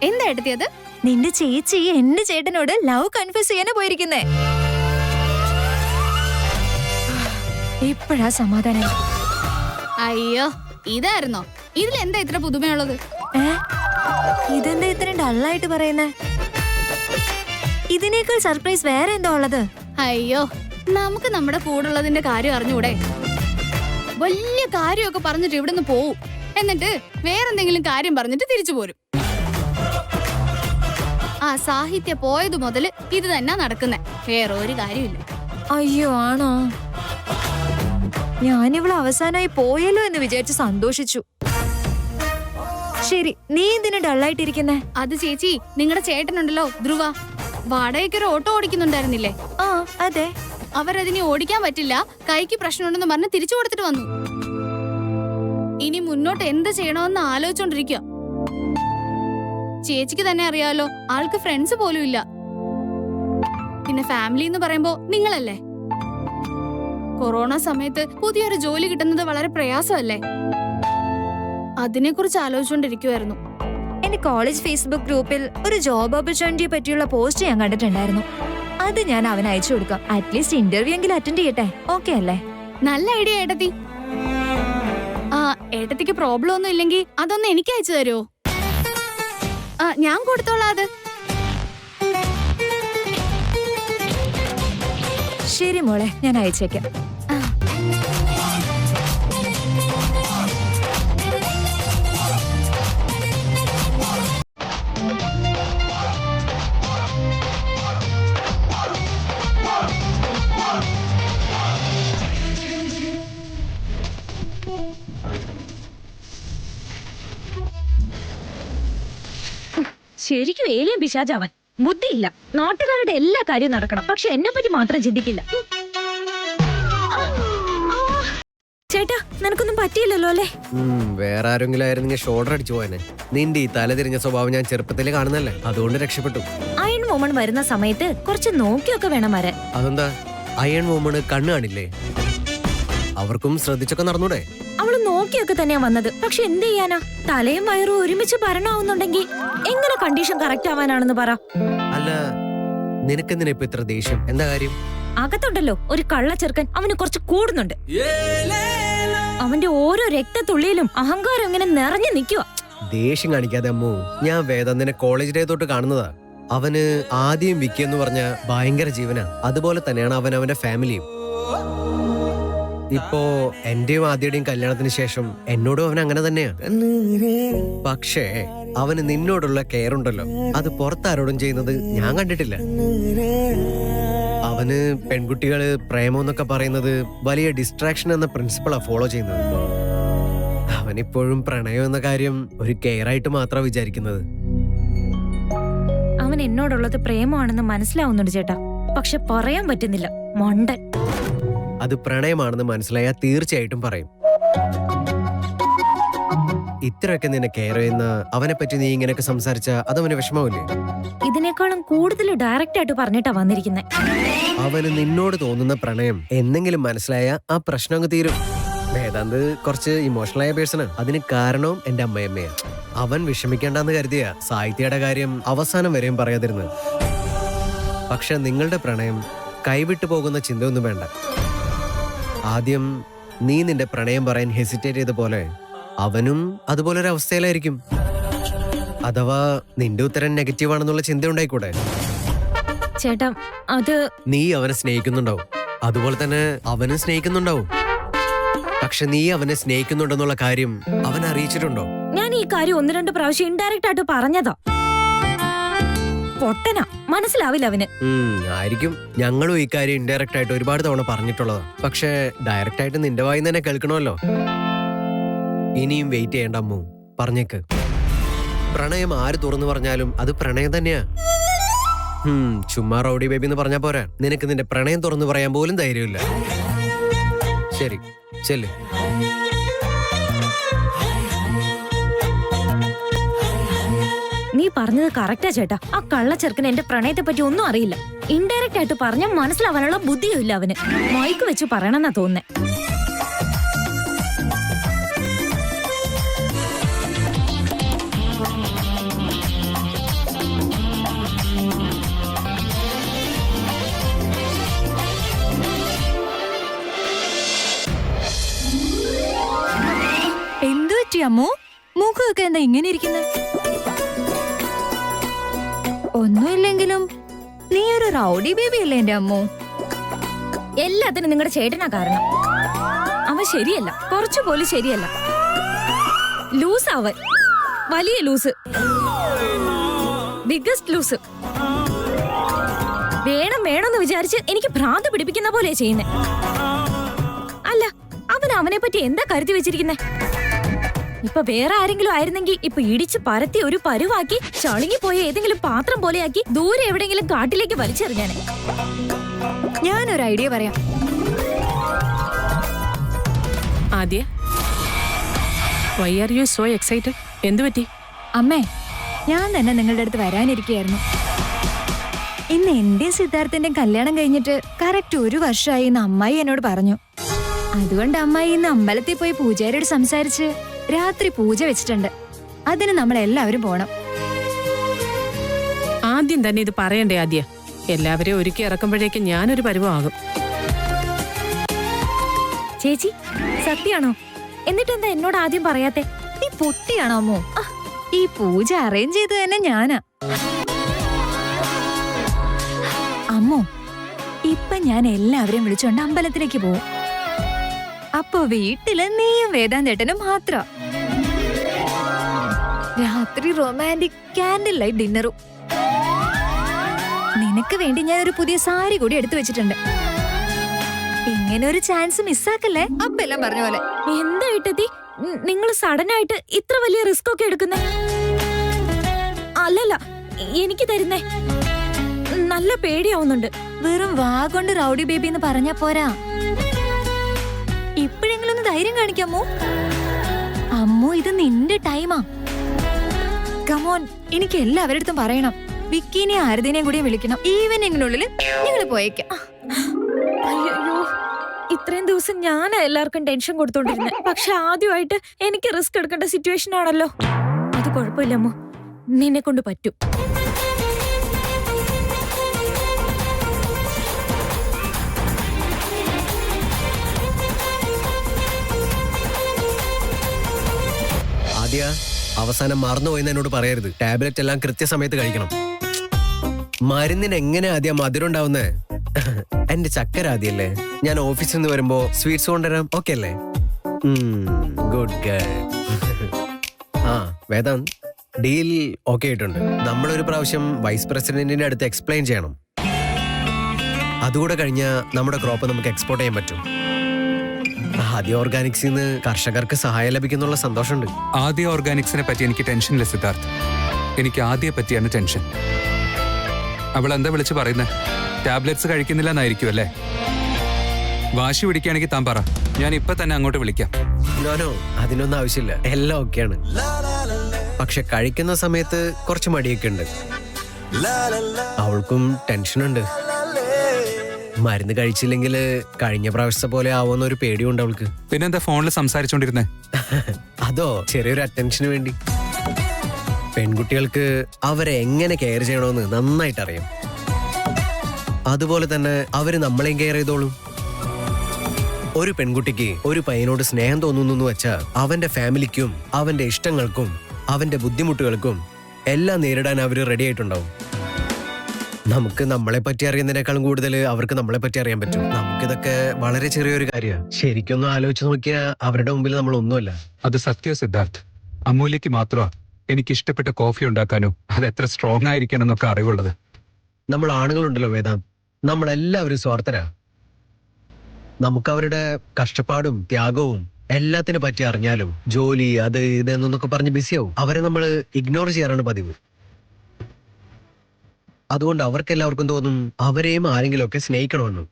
എന്താ എടുത്തിയത്? നിന്റെ ചേച്ചി എന്റെ ചേട്ടനോട് ലവ് കൺഫ്യൂസ് ചെയ്യാനാ പോയിരിക്കുന്നേ. ഇപ്പഴാ സമാധാനം. അയ്യോ, ഇതായിരുന്നോ? ഇതിലെന്താ ഇത്ര പുതുമയുള്ളത്? ഇതെന്താ ഇത്ര ഡള്ളായിട്ട് പറയുന്നേ? ഇതിനേക്കാൾ സർപ്രൈസ് വേറെ എന്താ ഉള്ളത്? അയ്യോ, നമുക്ക് നമ്മുടെ കൂടുള്ളതിന്റെ കാര്യം അറിഞ്ഞൂടെ? വലിയ കാര്യമൊക്കെ പറഞ്ഞിട്ട് ഇവിടുന്ന് പോവും, എന്നിട്ട് വേറെന്തെങ്കിലും കാര്യം പറഞ്ഞിട്ട് തിരിച്ചു പോരും. ആ സാഹിത്യ പോയത് മുതല് ഇത് തന്നെ നടക്കുന്നേ, വേറെ ഒരു കാര്യമില്ല. അയ്യോ ആണോ? ഞാനിവള് അവസാനമായി പോയല്ലോ എന്ന് വിചാരിച്ച് സന്തോഷിച്ചു. ശരി, നീ എന്തിനാ ഡള്ളായിട്ടിരിക്കുന്നേ? അത് ചേച്ചി, നിങ്ങളുടെ ചേട്ടനുണ്ടല്ലോ ധ്രുവ, വാടകയ്ക്കൊരു ഓട്ടോ ഓടിക്കുന്നുണ്ടായിരുന്നില്ലേ? ആ അതെ. അവരതിനെ ഓടിക്കാൻ പറ്റില്ല, കൈക്ക് പ്രശ്നമുണ്ടെന്ന് പറഞ്ഞ് തിരിച്ചു കൊടുത്തിട്ട് വന്നു. ഇനി മുന്നോട്ട് എന്ത് ചെയ്യണമെന്ന് ആലോചിച്ചോണ്ടിരിക്കുക. ചേച്ചിക്ക് തന്നെ അറിയാലോ, ആൾക്ക് ഫ്രണ്ട്സ് പോലും ഇല്ല. പിന്നെ ഫാമിലി എന്ന് പറയുമ്പോ നിങ്ങളല്ലേ. കൊറോണ സമയത്ത് പുതിയൊരു ജോലി കിട്ടുന്നത് വളരെ പ്രയാസമല്ലേ? അതിനെക്കുറിച്ച് ആലോചിച്ചോണ്ടിരിക്കുവായിരുന്നു. എന്റെ കോളേജ് ഫേസ്ബുക്ക് ഗ്രൂപ്പിൽ ഒരു ജോബ് ഓപ്പർച്യൂണിറ്റിയെ പറ്റിയുള്ള പോസ്റ്റ് ഞാൻ കണ്ടിട്ടുണ്ടായിരുന്നു. അത് ഞാൻ അവന് അയച്ചു കൊടുക്കാം. അറ്റ്ലീസ്റ്റ് ഇന്റർവ്യൂ എങ്കിലും അറ്റൻഡ് ചെയ്യട്ടെ. ഓക്കെ അല്ലേ? നല്ല ഐഡിയ ഏട്ടത്തി. ആ ഏട്ടത്തിക്ക് പ്രോബ്ലം ഒന്നും ഇല്ലെങ്കിൽ അതൊന്ന് എനിക്ക് അയച്ചു തരുമോ? ഞാൻ കൊടുത്തോളാം അത്. ശരി മോളെ, ഞാൻ അയച്ചേക്കാം. ശരിക്കും ഏലിയൻ പിശാചാവൻ. ബുദ്ധിയില്ല. നാട്ടുകാരുടെ എല്ലാ കാര്യവും നടക്കണം, പക്ഷെ എന്നെ പറ്റി മാത്രം ചിന്തിക്കില്ല. ചേട്ടാ, നിനക്കൊന്നും പറ്റിയില്ലല്ലോ അല്ലേ? വേറെ ആരെങ്കിലും ആയിരുന്നെങ്കിൽ ഷോൾഡർ അടിച്ചു പോയനെ. നിന്റെ ഈ തലതിരിഞ്ഞ സ്വഭാവം ഞാൻ ചെറുപ്പത്തില് കാണുന്നല്ലേ, അതുകൊണ്ട് രക്ഷപ്പെട്ടു. അയൺ വുമൺ വരുന്ന സമയത്ത് കുറച്ച് നോക്കിയൊക്കെ വേണം വരാൻ. അതെന്താ? അയൺ വുമണ് കണ്ണു കാണില്ലേ? അവർക്കും ശ്രദ്ധിച്ചൊക്കെ നടന്നൂടെ? അവള് നോക്കിയൊക്കെ തന്നെയാ വന്നത്. പക്ഷെ എന്ത് ചെയ്യാനാ, തലയും വയറും ഒരുമിച്ച് ഭരണമാവുന്നുണ്ടെങ്കിൽ എങ്ങനെ കണ്ടീഷൻ കറക്റ്റ് ആവാനാണെന്ന് പറ. അല്ല, നിനക്കെന്തിനാ ഇപ്പൊ ഇത്ര ദേഷ്യം? എന്താ കാര്യം? അകത്തുണ്ടല്ലോ ഒരു കള്ള ചെറുക്കൻ, അവന് കുറച്ച് കൂടുന്നുണ്ട്. അവന്റെ ഓരോ രക്തത്തുള്ളിയിലും അഹങ്കാരം ഇങ്ങനെ നിറഞ്ഞു നിൽക്കുക. ദേഷ്യം കാണിക്കാതെ അമ്മു. ഞാൻ വേദാന്തിനെ കോളേജ് ഡേ തൊട്ട് കാണുന്നതാ. അവന് ആദ്യം വിക്കി എന്ന് പറഞ്ഞ ഭയങ്കര ജീവനാ. അതുപോലെ തന്നെയാണ് അവൻ അവന്റെ ഫാമിലിയും. ഇപ്പോ എന്റെയും ആദ്യയുടെയും കല്യാണത്തിന് ശേഷം എന്നോടും അവൻ അങ്ങനെ തന്നെയാ. പക്ഷേ അവന് നിന്നോടുള്ള കെയർ ഉണ്ടല്ലോ, അത് പുറത്താരോടും ചെയ്യുന്നത് ഞാൻ കണ്ടിട്ടില്ല. അവന് പെൺകുട്ടികള് പ്രേമം എന്നൊക്കെ പറയുന്നത് വലിയ ഡിസ്ട്രാക്ഷൻ എന്ന പ്രിൻസിപ്പിളാ ഫോളോ ചെയ്യുന്നത്. അവനിപ്പോഴും പ്രണയം എന്ന കാര്യം ഒരു കെയർ ആയിട്ട് മാത്രമാണ് വിചാരിക്കുന്നത്. അവൻ എന്നോടുള്ളത് പ്രേമമാണെന്ന് മനസ്സിലാവുന്നുണ്ട് ചേട്ടാ, പക്ഷെ പറയാൻ പറ്റുന്നില്ല. മണ്ടൻ. അത് പ്രണയമാണെന്ന് മനസ്സിലായാൽ തീർച്ചയായിട്ടും പറയും. ഇത്രയൊക്കെ നിന്നെ കെയർ ചെയ്യുന്ന അവനെ പറ്റി നീ ഇങ്ങനെയൊക്കെ സംസാരിച്ച അതവന് വിഷമാവില്ലേ? ഇതിനേക്കാളും കൂടുതൽ ഡയറക്റ്റ് ആയിട്ട് പറഞ്ഞിട്ടാ വന്നിരിക്കുന്നത്. അവന് നിന്നോട് തോന്നുന്ന പ്രണയം എന്തെങ്കിലും മനസ്സിലായ ആ പ്രശ്നം അങ്ങ് തീരും. വേദാന്ത് കുറച്ച് ഇമോഷണൽ ആയ പേഴ്സണാ. അതിന് കാരണവും എന്റെ അമ്മയമ്മയാ. അവൻ വിഷമിക്കേണ്ടെന്ന് കരുതിയ സാഹിത്യയുടെ കാര്യം അവസാനം വരെയും പറയാതിരുന്നത്. പക്ഷെ നിങ്ങളുടെ പ്രണയം കൈവിട്ടു പോകുന്ന ചിന്തയൊന്നും വേണ്ട. ആദ്യം നീ നിന്റെ പ്രണയം പറയാൻ ഹെസിറ്റേറ്റ് ചെയ്ത പോലെ അവനും അതുപോലൊരു അവസ്ഥയിലായിരിക്കും. അഥവാ നിന്റെ ഉത്തരം നെഗറ്റീവ് ആണെന്നുള്ള ചിന്ത ഉണ്ടായിക്കൂടെ? ചേട്ടാ, അത് നീ അവനെ സ്നേഹിക്കുന്നുണ്ടാവും, അതുപോലെ തന്നെ അവനും സ്നേഹിക്കുന്നുണ്ടാവും. പക്ഷെ നീ അവനെ സ്നേഹിക്കുന്നുണ്ടെന്നുള്ള കാര്യം അവൻ അറിയിച്ചിട്ടുണ്ടോ? ഞാൻ ഈ കാര്യം 1-2 പ്രാവശ്യം ഇൻഡയറക്റ്റ് ആയിട്ട് പറഞ്ഞതാ. പൊട്ടനാ, മനസ്സിലാവില്ല അവന്. ആയിരിക്കും. ഞങ്ങളും ഈ കാര്യം ഇൻഡയറക്റ്റ് ആയിട്ട് ഒരുപാട് തവണ പറഞ്ഞിട്ടുള്ളതാ. പക്ഷെ ഡയറക്റ്റ് ആയിട്ട് നിന്റെ വായിന്ന് തന്നെ കേൾക്കണമല്ലോ. ഇനിയും വെയിറ്റ് ചെയ്യേണ്ട അമ്മു, പറഞ്ഞേക്ക്. പ്രണയം ആര് തുറന്നു പറഞ്ഞാലും അത് പ്രണയം തന്നെയാ. ചുമ്മാ റൗഡി ബേബി എന്ന് പറഞ്ഞാ പോരാ, നിനക്ക് നിന്റെ പ്രണയം തുറന്നു പറയാൻ പോലും ധൈര്യമില്ല. ശരി, ചെല്ല്. നീ പറഞ്ഞത് കറക്റ്റാ ചേട്ടാ. ആ കള്ള ചെറുക്കന് എന്റെ പ്രണയത്തെ പറ്റി ഒന്നും അറിയില്ല. ഇൻഡയറക്റ്റ് ആയിട്ട് പറഞ്ഞാൽ മനസ്സിലാവാനുള്ള ബുദ്ധിയും ഇല്ല അവന്. മൈക്ക് വെച്ച് പറയണമെന്നാ തോന്നുന്നേ. പറ്റി അമ്മു? മുഖമൊക്കെ എന്താ ഇങ്ങനെ ഇരിക്കുന്നത്? ഒന്നുമില്ലെങ്കിലും നീ ഒരു റൗഡി ബേബി അല്ലേ എന്റെ അമ്മു? എല്ലാത്തിനും നിങ്ങളുടെ ചേട്ടനാ കാരണം. അവൻ ശരിയല്ല, കുറച്ചുപോലും ശരിയല്ല. ലൂസ് അവൻ, വലിയ ലൂസ്, ബിഗ്ഗസ്റ്റ് ലൂസ്. വേണമെന്ന് വിചാരിച്ച് എനിക്ക് ഭ്രാന്ത് പിടിപ്പിക്കുന്ന പോലെ ചെയ്യുന്നേ. അല്ല, അവനെ പറ്റി എന്താ കരുതി വെച്ചിരിക്കുന്നേ? ഇപ്പൊ വേറെ ആരെങ്കിലും ആയിരുന്നെങ്കിൽ ഇപ്പൊ ഇടിച്ച് പരത്തി ഒരു പരുവാക്കി ചളുങ്ങിപ്പോയ ഏതെങ്കിലും പാത്രം പോലെയാക്കി ദൂരെ എവിടെയെങ്കിലും കാട്ടിലേക്ക് വലിച്ചെറിഞ്ഞാനെ. ഞാനൊരു ഐഡിയ പറയാം. ആദ്യ, why are you so excited? എന്തു പറ്റി? അമ്മേ, ഞാൻ തന്നെ നിങ്ങളുടെ അടുത്ത് വരാനിരിക്കുകയായിരുന്നു. ഇന്ന് എന്റെ സിദ്ധാർത്ഥന്റെ കല്യാണം കഴിഞ്ഞിട്ട് കറക്റ്റ് 1 വർഷമായി എന്ന് അമ്മായി എന്നോട് പറഞ്ഞു. അതുകൊണ്ട് അമ്മായി ഇന്ന് അമ്പലത്തിൽ പോയി പൂജാരിയോട് സംസാരിച്ച് രാത്രി പൂജ വെച്ചിട്ടുണ്ട്. അതിന് നമ്മൾ എല്ലാവരും പോണം. ആദ്യം തന്നെ ഇത് പറയണ്ടേ ആദ്യ? എല്ലാവരെയും ഒരുക്കി ഇറക്കുമ്പോഴേക്കും ഞാനൊരു പരുവമാകും. ചേച്ചി, സത്യാണോ? എന്നിട്ട് എന്താ എന്നോട് ആദ്യം പറയാത്തെ? നീ പൊട്ടിയാണോ അമ്മോ? ഈ പൂജ അറേഞ്ച് ചെയ്ത് തന്നെ ഞാനാ. അമ്മോ, ഇപ്പൊ ഞാൻ എല്ലാവരെയും വിളിച്ചോണ്ട് അമ്പലത്തിലേക്ക് പോവും. അപ്പൊ വീട്ടില് നീയും വേദാന്തേട്ടനും മാത്രം. രാത്രി റൊമാൻറ്റിക് കാൻഡിൽ ലൈറ്റ് ഡിന്നറും. നിനക്ക് വേണ്ടി ഞാൻ ഒരു പുതിയ സാരി കൂടി എടുത്തു വെച്ചിട്ടുണ്ട്. ഇങ്ങനെ ഒരു ചാൻസ് മിസ്സാക്കല്ലേ? അപ്പെല്ലാം പറഞ്ഞ പോലെ. എന്താ ഇട്ടതി നിങ്ങൾ സഡൻ ആയിട്ട് ഇത്ര വലിയ റിസ്ക് ഒക്കെ എടുക്കുന്നേ? അല്ലല്ല, എനിക്ക് തരുന്നേ. നല്ല പേടിയാവുന്നുണ്ട്. വെറും വാ കൊണ്ട് റൗഡി ബേബി എന്ന് പറഞ്ഞാ പോരാ. ഇപ്പോഴെങ്കിലും ഒന്ന് ധൈര്യം കാണിക്കാമോ? അമ്മോ, ഇത് നിന്റെ ടൈമാ. കമോൺ, എനിക്ക് എല്ലാവരുടെ പറയണം. വിക്കീനെ ആരതിനെയും കൂടി വിളിക്കണം. ഈവനിങ്ങിനുള്ളിൽ നിങ്ങൾ പോയേക്കാം. അയ്യോ, ഇത്രയും ദിവസം ഞാനാ എല്ലാവർക്കും ടെൻഷൻ കൊടുത്തോണ്ടിരുന്നത്. പക്ഷെ ആദ്യമായിട്ട് എനിക്ക് റിസ്ക് എടുക്കേണ്ട സിറ്റുവേഷൻ ആണല്ലോ. അത് കുഴപ്പമില്ല അമ്മോ, നിന്നെ കൊണ്ട് പറ്റും. ആദ്യ, അവസാനം മറന്നുപോയെന്ന് എന്നോട് പറയരുത്. ടാബ്ലറ്റ് എല്ലാം കൃത്യസമയത്ത് കഴിക്കണം. മരുന്നിന് എങ്ങനെ ആദ്യം മധുരം ഉണ്ടാവുന്നേ? എന്റെ ചക്കര ആദ്യല്ലേ. ഞാൻ ഓഫീസിൽ നിന്ന് വരുമ്പോ സ്വീറ്റ്സ് കൊണ്ടുവരാം. ഓക്കെ അല്ലേ? Good girl. ആ വേദാന്ത്, ഡീൽ ഓക്കെ ആയിട്ടുണ്ട്. നമ്മളൊരു പ്രാവശ്യം വൈസ് പ്രസിഡന്റിന്റെ അടുത്ത് എക്സ്പ്ലെയിൻ ചെയ്യണം. അതുകൂടെ കഴിഞ്ഞാൽ നമ്മുടെ ക്രോപ്പ് നമുക്ക് എക്സ്പോർട്ട് ചെയ്യാൻ പറ്റും. ആദ്യ ഓർഗാനിക്സിൽ നിന്ന് കർഷകർക്ക് സഹായം ലഭിക്കുന്നുള്ള സന്തോഷമുണ്ട്. ആദ്യ ഓർഗാനിക്സിനെ പറ്റി എനിക്ക് ടെൻഷനില്ല സിദ്ധാർത്ഥ്. എനിക്ക് ആദ്യയെ പറ്റിയാണ് ടെൻഷൻ. അവൾ എന്താ വിളിച്ച് പറയുന്നത്? ടാബ്ലറ്റ്സ് കഴിക്കുന്നില്ല എന്നായിരിക്കും അല്ലേ? വാശി പിടിക്കുകയാണെങ്കിൽ താൻ പറ, ഞാൻ ഇപ്പൊ തന്നെ അങ്ങോട്ട് വിളിക്കാം. നോനോ, അതിനൊന്നും ആവശ്യമില്ല. എല്ലാം ഓക്കെയാണ്. പക്ഷെ കഴിക്കുന്ന സമയത്ത് കുറച്ച് മടിയൊക്കെ ഉണ്ട്. അവൾക്കും ടെൻഷനുണ്ട്. മരുന്ന് കഴിച്ചില്ലെങ്കിൽ കഴിഞ്ഞ പ്രാവശ്യത്തെ പോലെ ആവുമെന്നൊരു പേടിയുണ്ട് അവൾക്ക്. പിന്നെന്താ ഫോണിൽ സംസാരിച്ചോണ്ടിരുന്നേ? അതോ, ചെറിയൊരു അറ്റൻഷന് വേണ്ടി. പെൺകുട്ടികൾക്ക് അവരെ എങ്ങനെ കെയർ ചെയ്യണമെന്ന് നന്നായിട്ട് അറിയാം. അതുപോലെ തന്നെ അവര് നമ്മളെയും കെയർ ചെയ്തോളും. ഒരു പെൺകുട്ടിക്ക് ഒരു പയ്യനോട് സ്നേഹം തോന്നുന്നു വെച്ചാൽ അവന്റെ ഫാമിലിക്കും അവന്റെ ഇഷ്ടങ്ങൾക്കും അവന്റെ ബുദ്ധിമുട്ടുകൾക്കും എല്ലാം നേരിടാൻ അവര് റെഡി ആയിട്ടുണ്ടാവും. നമുക്ക് നമ്മളെ പറ്റി അറിയുന്നതിനേക്കാളും കൂടുതൽ അവർക്ക് നമ്മളെ പറ്റി അറിയാൻ പറ്റും. നമുക്കിതൊക്കെ വളരെ ചെറിയൊരു കാര്യമാണ്. ശരിക്കൊന്നും ആലോചിച്ച് നോക്കിയാൽ അവരുടെ മുമ്പിൽ നമ്മൾ ഒന്നുമല്ല. അത് സത്യം സിദ്ധാർത്ഥ്. അമൂല്യക്ക് മാത്രമാ എനിക്ക് ഇഷ്ടപ്പെട്ട കോഫി ഉണ്ടാക്കാനോ അത് എത്ര സ്ട്രോങ് ആയിരിക്കണം എന്നൊക്കെ അറിവുള്ളത്. നമ്മൾ ആണുങ്ങളുണ്ടല്ലോ വേദാന്ത്, നമ്മളെല്ലാവരും സ്വാർത്ഥരാ. നമുക്ക് അവരുടെ കഷ്ടപ്പാടും ത്യാഗവും എല്ലാത്തിനെ പറ്റി അറിഞ്ഞാലും ജോലി അത് ഇതെന്നൊക്കെ പറഞ്ഞ് ബിസിയാവും. അവരെ നമ്മൾ ഇഗ്നോർ ചെയ്യാറാണ് പതിവ്. അതുകൊണ്ട് അവർക്കെല്ലാവർക്കും തോന്നും അവരെയും ആരെങ്കിലും ഒക്കെ സ്നേഹിക്കണമെന്നും.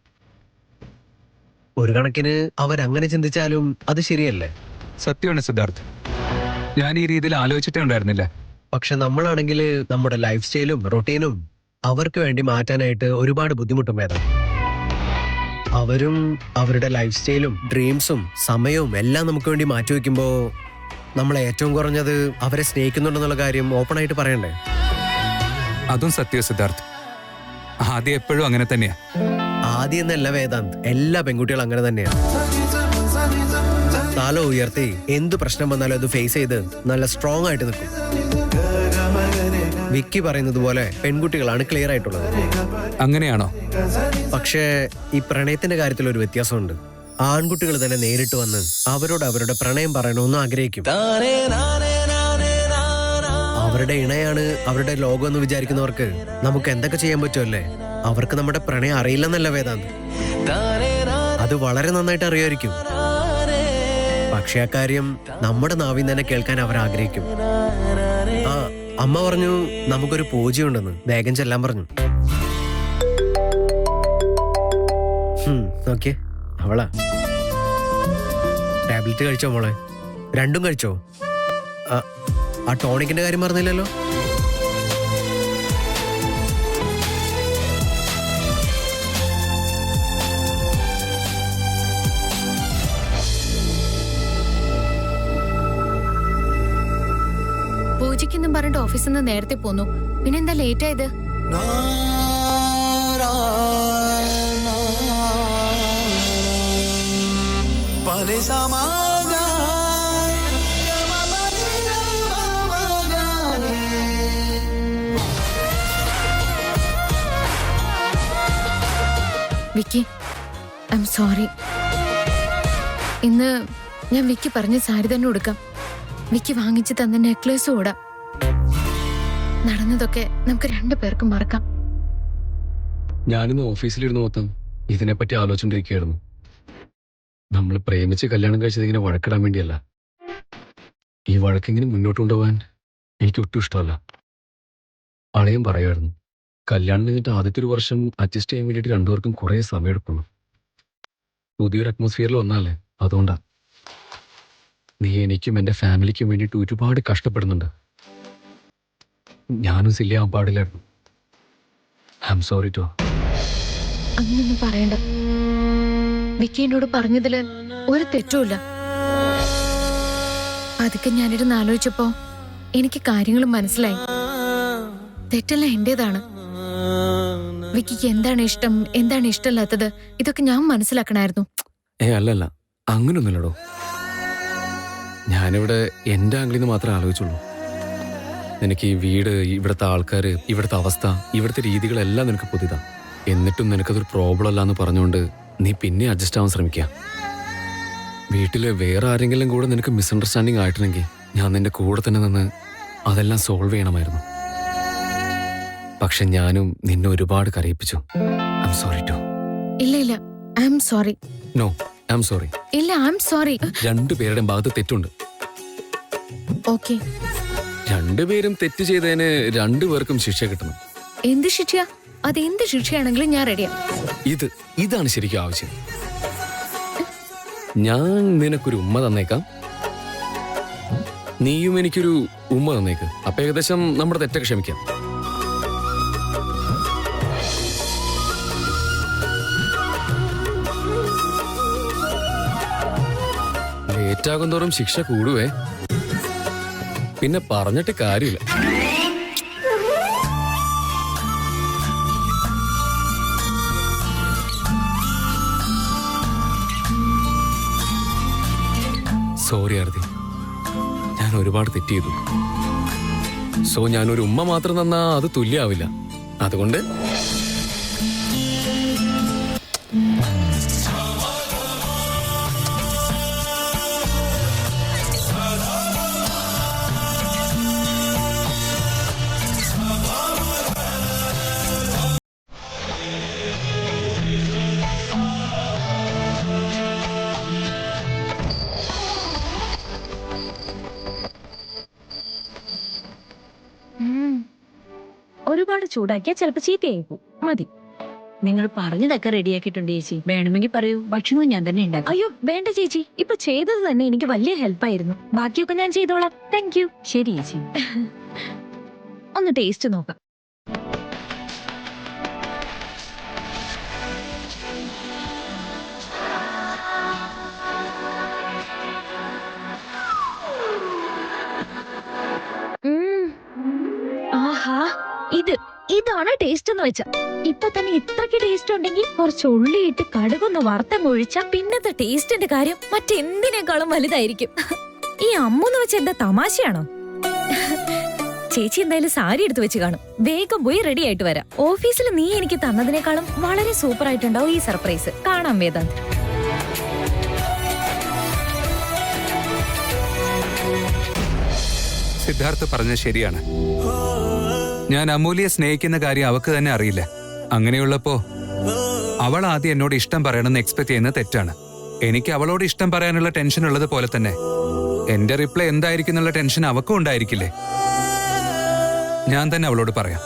ഒരു കണക്കിന് അവരങ്ങനെ ചിന്തിച്ചാലും അത് ശരിയല്ലേ? സത്യമാണ് സിദ്ധാർത്ഥ്. ഞാൻ ഈ രീതിയിൽ ആലോചിച്ചിട്ടേ ഉണ്ടായിരുന്നില്ല. പക്ഷെ നമ്മളാണെങ്കിൽ നമ്മുടെ ലൈഫ് സ്റ്റൈലും റൊട്ടീനും അവർക്ക് വേണ്ടി മാറ്റാനായിട്ട് ഒരുപാട് ബുദ്ധിമുട്ടും വേദം. അവരും അവരുടെ ലൈഫ് സ്റ്റൈലും ഡ്രീംസും സമയവും എല്ലാം നമുക്ക് വേണ്ടി മാറ്റിവെക്കുമ്പോ നമ്മൾ ഏറ്റവും കുറഞ്ഞത് അവരെ സ്നേഹിക്കുന്നുണ്ടെന്നുള്ള കാര്യം ഓപ്പൺ ആയിട്ട് പറയണ്ടേ? അതും സത്യം സിദ്ധാർത്ഥ്. ആദ്യം എപ്പോഴും അങ്ങനെ തന്നെയാ. ആദ്യം എന്നല്ല വേദാന്ത്, എല്ലാ പെൺകുട്ടികളും അങ്ങനെ തന്നെയാണ്. തല ഉയർത്തി എന്ത് പ്രശ്നം വന്നാലും അത് ഫേസ് ചെയ്ത് നല്ല സ്ട്രോങ് ആയിട്ട് നിൽക്കും. വിക്കി പറയുന്നത് പോലെ പെൺകുട്ടികളാണ് ക്ലിയർ ആയിട്ടുള്ളത്. അങ്ങനെയാണോ? പക്ഷേ ഈ പ്രണയത്തിന്റെ കാര്യത്തിൽ ഒരു വ്യത്യാസമുണ്ട്. ആൺകുട്ടികൾ തന്നെ നേരിട്ട് വന്ന് അവരോട് അവരുടെ പ്രണയം പറയണമെന്ന് ആഗ്രഹിക്കും. അവരുടെ ഇണയാണ് അവരുടെ ലോകം എന്ന് വിചാരിക്കുന്നവർക്ക് നമുക്ക് എന്തൊക്കെ ചെയ്യാൻ പറ്റുമല്ലേ? അവർക്ക് നമ്മുടെ പ്രണയം അറിയില്ലെന്നല്ല വേദാന്ത്. അത് വളരെ നന്നായിട്ട് അറിയായിരിക്കും. പക്ഷെ ആ കാര്യം നമ്മുടെ നാവിൽ തന്നെ കേൾക്കാൻ അവർ ആഗ്രഹിക്കും. ആ അമ്മ പറഞ്ഞു നമുക്കൊരു പൂജയുണ്ടെന്ന്, വേഗം ചെല്ലാൻ പറഞ്ഞു. നോക്കിയേ, അവളാ. ടാബ്ലറ്റ് കഴിച്ചോ മോളെ? രണ്ടും കഴിച്ചോ? ആ ടോണിക്കിന്റെ കാര്യം പറഞ്ഞില്ലല്ലോ. പൂജയ്ക്കെന്നും പറഞ്ഞിട്ട് ഓഫീസിൽ നിന്ന് നേരത്തെ പോന്നു. പിന്നെന്താ ലേറ്റ് ആയത്? വിക്കി, ഐ എം സോറി. ഇന്ന് ഞാൻ വിക്കി പറഞ്ഞ സാരി തന്നെ ഉടുക്കാം. വിക്കി വാങ്ങിച്ചു തന്ന നെക്ലേസും ഇടാം. നടന്നതൊക്കെ നമുക്ക് രണ്ടുപേർക്കും മറക്കാം. ഞാനിന്ന് ഓഫീസിലിരുന്ന് മൊത്തം ഇതിനെപ്പറ്റി ആലോചിച്ചുകൊണ്ടിരിക്കുകയായിരുന്നു. നമ്മൾ പ്രേമിച്ച് കല്യാണം കഴിച്ചത് ഇങ്ങനെ വഴക്കിടാൻ വേണ്ടിയല്ല. ഈ വഴക്കിങ്ങനെ മുന്നോട്ട് കൊണ്ടുപോകാൻ എനിക്ക് ഒട്ടും ഇഷ്ടമല്ല. അളയും പറയുമായിരുന്നു, കല്യാണം കഴിഞ്ഞിട്ട് ആദ്യത്തെ ഒരു വർഷം അഡ്ജസ്റ്റ് ചെയ്യാൻ വേണ്ടിയിട്ട് രണ്ടുപേർക്കും കുറേ സമയം എടുക്കുന്നു. പുതിയൊരു അറ്റ്മോസ്ഫിയറിൽ വന്നാലേ, അതുകൊണ്ടാ. നീ എനിക്കും എൻ്റെ ഫാമിലിക്കും വേണ്ടിയിട്ട് ഒരുപാട് കഷ്ടപ്പെടുന്നുണ്ട്. ഞാനും സില്ലിയാവാൻ പാടില്ലായിരുന്നു. I am sorry too. അങ്ങനൊന്നും പറയണ്ട. വിക്കി എന്നോട് പറഞ്ഞതില് ഒരു തെറ്റുമില്ല. അതൊക്കെ ഞാനിരുന്ന് ആലോചിച്ചപ്പോ എനിക്ക് കാര്യങ്ങൾ മനസ്സിലായി. തെറ്റെല്ലാം എന്റേതാണ്. വിക്കിക്ക് എന്താണ് ഇഷ്ടം, എന്താണ് ഇഷ്ടമല്ലാത്തത്, ഇതൊക്കെ ഞാൻ മനസ്സിലാക്കണമായിരുന്നു. അല്ലല്ല, അങ്ങനൊന്നുമില്ലടോ. ഞാനിവിടെ എൻ്റെ ആംഗിളിൽ നിന്ന് മാത്രമേ ആലോചിച്ചുള്ളൂ. നിനക്ക് ഈ വീട്, ഇവിടുത്തെ ആൾക്കാർ, ഇവിടുത്തെ അവസ്ഥ, ഇവിടുത്തെ രീതികളെല്ലാം നിനക്ക് പുതിയതാണ്. എന്നിട്ടും നിനക്കതൊരു പ്രോബ്ലം അല്ല എന്ന് പറഞ്ഞുകൊണ്ട് നീ പിന്നെ അഡ്ജസ്റ്റ് ആവാൻ ശ്രമിക്കുക. വീട്ടിൽ വേറെ ആരെങ്കിലും കൂടെ നിനക്ക് മിസ്അണ്ടർസ്റ്റാൻഡിങ് ആയിട്ടുണ്ടെങ്കിൽ ഞാൻ നിന്റെ കൂടെ തന്നെ നിന്ന് അതെല്ലാം സോൾവ് ചെയ്യണമായിരുന്നു. പക്ഷെ ഞാനും നിന്നെ ഒരുപാട് കരയിപ്പിച്ചു. I am sorry too. ഇല്ല ഇല്ല, I am sorry. No, I am sorry. ഇല്ല, ഐ എം സോറി. രണ്ടുപേരുടെയും ഭാഗത്ത് തെറ്റുണ്ട്. ഓക്കെ. രണ്ടുപേരും തെറ്റ് ചെയ്തതിന് രണ്ടുപേർക്കും ശിക്ഷ കിട്ടണം. എന്ത് ശിക്ഷ? അതെന്ത് ശിക്ഷയാണെങ്കിലും ഞാൻ റെഡിയാ. ഇതാണ് ശരിക്കും ആവശ്യം. ഞാൻ നിനക്കൊരു ഉമ്മ തന്നേക്കാം, നീയും എനിക്കൊരു ഉമ്മ തന്നേക്ക്. അപ്പൊ ഏകദേശം നമ്മുടെ തെറ്റൊക്കെ ക്ഷമിക്കാം. ലേറ്റാകും തോറും ശിക്ഷ കൂടുവേ. പിന്നെ പറഞ്ഞിട്ട് കാര്യമില്ല. സോറി ആർത്തി, ഞാൻ ഒരുപാട് തെറ്റ് ചെയ്തു. സോ ഞാനൊരു ഉമ്മ മാത്രം തന്നാ അത് തുല്യാവില്ല. അതുകൊണ്ട് ഒരുപാട് ചൂടാക്കിയാൽ ചിലപ്പോ ചീത്തയായി പോകും. മതി. നിങ്ങൾ പറഞ്ഞതൊക്കെ റെഡിയാക്കിയിട്ടുണ്ട് ചേച്ചി. വേണമെങ്കിൽ പറയൂ, ഭക്ഷണവും ഞാൻ തന്നെ ഉണ്ടാക്കും. അയ്യോ വേണ്ട ചേച്ചി, ഇപ്പൊ ചെയ്തത് തന്നെ എനിക്ക് വലിയ ഹെൽപ്പായിരുന്നു. ബാക്കിയൊക്കെ ഞാൻ ചെയ്തോളാം. Thank you. ശരി ചേച്ചി. ഒന്ന് ടേസ്റ്റ് നോക്കാം. ആഹാ, ഇതാണ് ടേസ്റ്റ് എന്ന് വെച്ച. ഇപ്പൊ തന്നെ ഇത്രയ്ക്ക് ടേസ്റ്റ് ഉണ്ടെങ്കിൽ കുറച്ച് ഉള്ളിയിട്ട് കടുകൊന്ന് വറുത്തങ്ങൊഴിച്ച പിന്നത്തെ ടേസ്റ്റിന്റെ കാര്യം മറ്റെന്തിനേക്കാളും വലുതായിരിക്കും. ഈ അമ്മൂന്ന് വെച്ച എന്താ തമാശയാണോ? ചേച്ചി എന്തായാലും സാരി എടുത്തു വെച്ച് കാണും. വേഗം പോയി റെഡി ആയിട്ട് വരാം. ഓഫീസിൽ നീ എനിക്ക് തന്നതിനേക്കാളും വളരെ സൂപ്പർ ആയിട്ടുണ്ടാവും ഈ സർപ്രൈസ്. കാണാം വേദാന്ത്. സിദ്ധാർത്ഥ് പറഞ്ഞത് ശരിയാണ്. ഞാൻ അമൂല്യെ സ്നേഹിക്കുന്ന കാര്യം അവക്ക് തന്നെ അറിയില്ല. അങ്ങനെയുള്ളപ്പോ അവൾ ആദ്യം എന്നോട് ഇഷ്ടം പറയണമെന്ന് എക്സ്പെക്ട് ചെയ്യുന്നത് തെറ്റാണ്. എനിക്ക് അവളോട് ഇഷ്ടം പറയാനുള്ള ടെൻഷൻ ഉള്ളത് പോലെ തന്നെ എന്റെ റിപ്ലൈ എന്തായിരിക്കും എന്നുള്ള ടെൻഷൻ അവക്കും ഉണ്ടായിരിക്കില്ലേ? ഞാൻ തന്നെ അവളോട് പറയാം.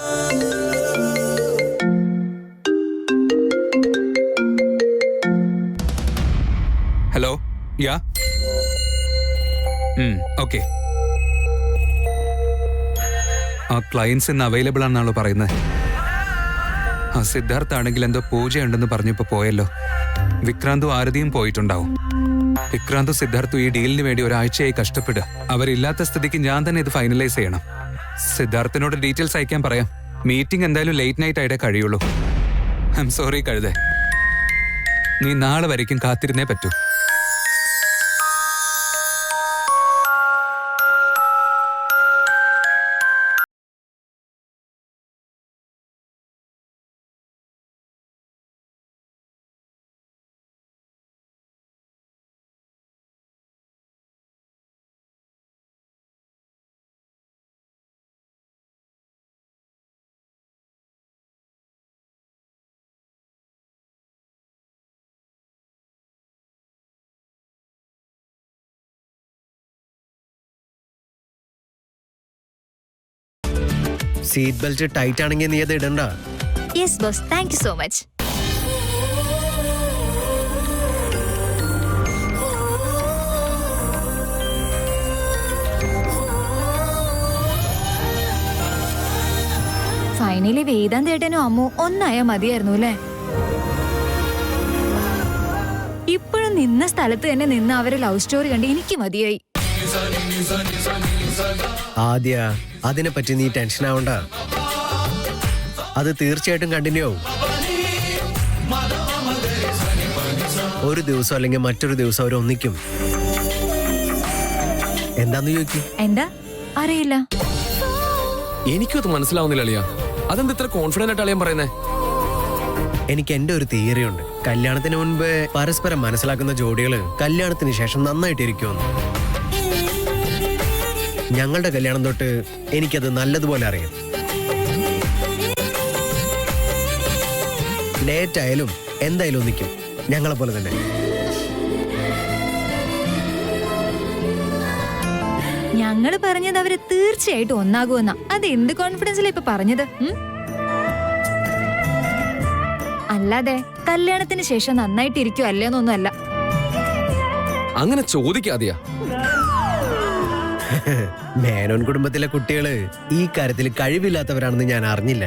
ഹലോ, യാ, ഓക്കെ. ആ ക്ലയൻസ് ഇന്ന് അവൈലബിൾ ആണെന്നാണല്ലോ പറയുന്നത്. ആ സിദ്ധാർത്ഥ് ആണെങ്കിൽ എന്തോ പൂജയുണ്ടെന്ന് പറഞ്ഞപ്പോ പോയല്ലോ. വിക്രാന്തും ആരതിയും പോയിട്ടുണ്ടാവും. വിക്രാന്തും സിദ്ധാർത്ഥും ഈ ഡീലിന് വേണ്ടി ഒരാഴ്ചയായി കഷ്ടപ്പെടുക. അവരില്ലാത്ത സ്ഥിതിക്ക് ഞാൻ തന്നെ ഇത് ഫൈനലൈസ് ചെയ്യണം. സിദ്ധാർത്ഥിനോട് ഡീറ്റെയിൽസ് അയക്കാൻ പറയാം. മീറ്റിംഗ് എന്തായാലും ലേറ്റ് നൈറ്റ് ആയിട്ടേ കഴിയുള്ളൂ. ഐ എം സോറി കഴുതേ, നീ നാളെ വരയ്ക്കും കാത്തിരുന്നേ പറ്റൂ. സീറ്റ് ബെൽറ്റ് ടൈറ്റ് ആണെങ്കിൽ നീ അത് ഇടണ്ട. Yes boss, thank you so much. Finally Vedant ഏട്ടനും അമ്മു ഒന്നായാ മതിയായിരുന്നു അല്ലേ? ഇപ്പോഴും നിന്ന സ്ഥലത്ത് തന്നെ നിന്ന് അവരെ ലവ് സ്റ്റോറി കണ്ട് എനിക്ക് മതിയായി. ആദ്യ അതിനെപ്പറ്റി നീ ടെൻഷൻ ആവണ്ട. അത് തീർച്ചയായിട്ടും കണ്ടിന്യൂ ആവും. ഒരു ദിവസം അല്ലെങ്കിൽ മറ്റൊരു ദിവസം അവർ ഒന്നിക്കും. എന്താന്ന് ചോദിക്കും? എന്താ അറിയില്ല. എനിക്കും അത് മനസ്സിലാവുന്നില്ല അളിയ. അതെന്താ ഇത്ര കോൺഫിഡന്റ് ആയിട്ട് അളിയൻ പറയുന്നേ? എനിക്ക് എന്റെ ഒരു തിയറി ഉണ്ട്. കല്യാണത്തിന് മുൻപ് പരസ്പരം മനസ്സിലാക്കുന്ന ജോഡികള് കല്യാണത്തിന് ശേഷം നന്നായിട്ടിരിക്കുമെന്ന്. ഞങ്ങളുടെ കല്യാണം തൊട്ട് എനിക്കത് നല്ലതുപോലെ അറിയാം. ലേറ്റ് ആയാലും എന്തായാലും ഒന്നിക്കും, ഞങ്ങളെ പോലെ തന്നെ. ഞങ്ങള് പറഞ്ഞത് അവര് തീർച്ചയായിട്ടും ഒന്നാകുമെന്നാ. അത് എന്ത് കോൺഫിഡൻസിലാ ഇപ്പൊ പറഞ്ഞത്? അല്ലാതെ കല്യാണത്തിന് ശേഷം നന്നായിട്ടിരിക്കും അല്ലേന്നൊന്നും അല്ല. അങ്ങനെ ചോദിക്കാതെയാ. മേനോൻ കുടുംബത്തിലെ കുട്ടികള് ഈ കാര്യത്തിൽ കഴിവില്ലാത്തവരാണെന്ന് ഞാൻ അറിഞ്ഞില്ല.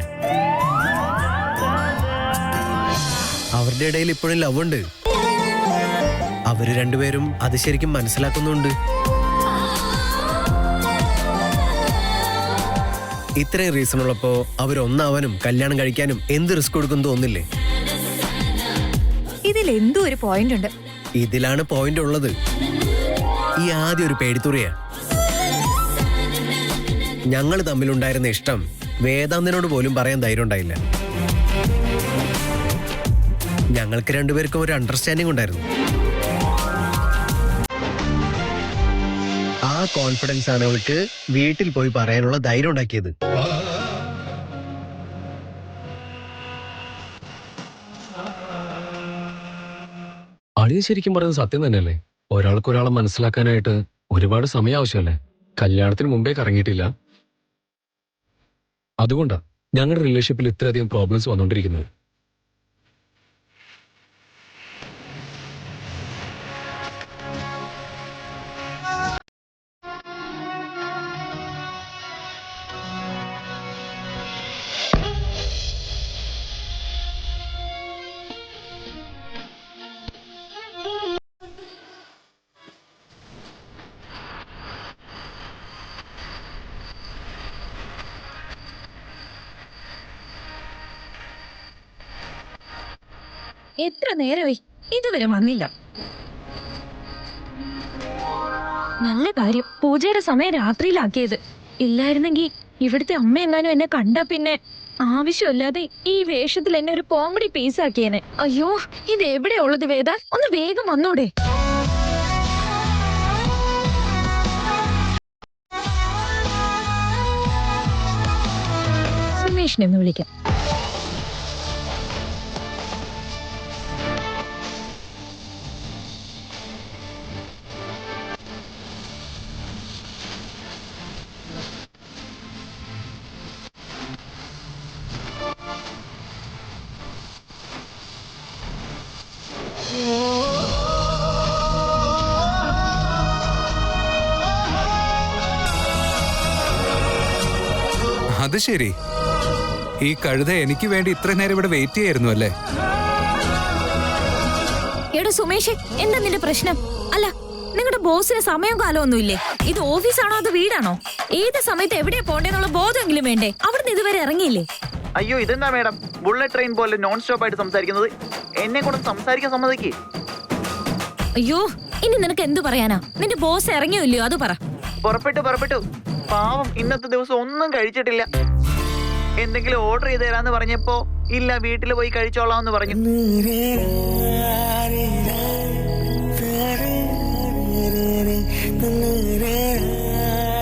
അവരുടെ ഇടയിൽ ഇപ്പോഴും ലവ് ഉണ്ട്. അവര് രണ്ടുപേരും അത് ശരിക്കും മനസ്സിലാക്കുന്നുണ്ട്. ഇത്രയും റീസൺ ഉള്ളപ്പോ അവരൊന്നാവാനും കല്യാണം കഴിക്കാനും എന്ത് റിസ്ക് കൊടുക്കും തോന്നില്ലേ? ഇതിൽ എന്തോ ഒരു പോയിന്റ് ഉണ്ട്. ഇതിലാണ് പോയിന്റ് ഉള്ളത്. ഈ ആദ്യം ഒരു പേടിത്തുറിയാ. ഞങ്ങൾ തമ്മിലുണ്ടായിരുന്ന ഇഷ്ടം വേദാന്തിനോട് പോലും പറയാൻ ധൈര്യം ഉണ്ടായില്ല. ഞങ്ങൾക്ക് രണ്ടുപേർക്കും ഒരു അണ്ടർസ്റ്റാൻഡിംഗ് ഉണ്ടായിരുന്നു. ആ കോൺഫിഡൻസ് ആണ് അവൾക്ക് വീട്ടിൽ പോയി പറയാനുള്ള ധൈര്യം ഉണ്ടാക്കിയത്. അളിയ ശരിക്കും പറയുന്നത് സത്യം തന്നെയല്ലേ? ഒരാൾക്കൊരാളെ മനസ്സിലാക്കാനായിട്ട് ഒരുപാട് സമയം ആവശ്യമല്ലേ? കല്യാണത്തിന് മുമ്പേ കറങ്ങിയിട്ടില്ല. അതുകൊണ്ടാ ഞങ്ങളുടെ റിലേഷൻഷിപ്പിൽ ഇത്രയധികം പ്രോബ്ലംസ് വന്നുകൊണ്ടിരിക്കുന്നത്. എത്ര നേരമായി ഇതുവരെ വന്നില്ല. നല്ല കാര്യം പൂജയുടെ സമയം രാത്രിയിലാക്കിയത്. ഇല്ലായിരുന്നെങ്കിൽ ഇവിടുത്തെ അമ്മ എങ്ങാനും എന്നെ കണ്ടാ പിന്നെ ആവശ്യമില്ലാതെ ഈ വേഷത്തിൽ എന്നെ ഒരു കോമഡി പീസ് ആക്കിയേനെ. അയ്യോ, ഇത് എവിടെയാ ഉള്ളത് വേദ? ഒന്ന് വേഗം വന്നൂടെ? സുമേഷിനെ ഒന്ന് വിളിക്കാം. അത് ശരി, ഈ കഴുത എനിക്ക് വേണ്ടി ഇത്ര നേരം ഇവിടെ വെയിറ്റ് ചെയ്യായിരുന്നു അല്ലേ? എടോ സുമേഷ്, എന്താ നിന്റെ പ്രശ്നം? അല്ല, നിങ്ങളുടെ ബോസിന് സമയവും കാലമൊന്നും ഇല്ലേ? ഇത് ഓഫീസാണോ അത് വീടാണോ? ഏത് സമയത്ത് എവിടെയാ പോണ്ടേന്നുള്ള ബോധമെങ്കിലും വേണ്ടേ? അവിടുന്ന് ഇതുവരെ ഇറങ്ങിയില്ലേ? അയ്യോ, ഇതെന്താ മാഡം ബുള്ളറ്റ് ട്രെയിൻ പോലെ നോൺ സ്റ്റോപ്പ് ആയിട്ട് സംസാരിക്കുന്നത്? എന്നെ കൂടെ സംസാരിക്കാൻ സമ്മതിക്കേ. അയ്യോ, ഇനി നിനക്ക് എന്തു പറയാനാ? നിന്റെ ബോസ് ഇറങ്ങിയോ ഇല്ലയോ അത് പറ. പുറപ്പെട്ടു. പാവം ഇന്നത്തെ ദിവസം ഒന്നും കഴിച്ചിട്ടില്ല. എന്തെങ്കിലും ഓർഡർ ചെയ്ത് തരാന്ന് പറഞ്ഞപ്പോ ഇല്ല, വീട്ടിൽ പോയി കഴിച്ചോളാം എന്ന് പറഞ്ഞു.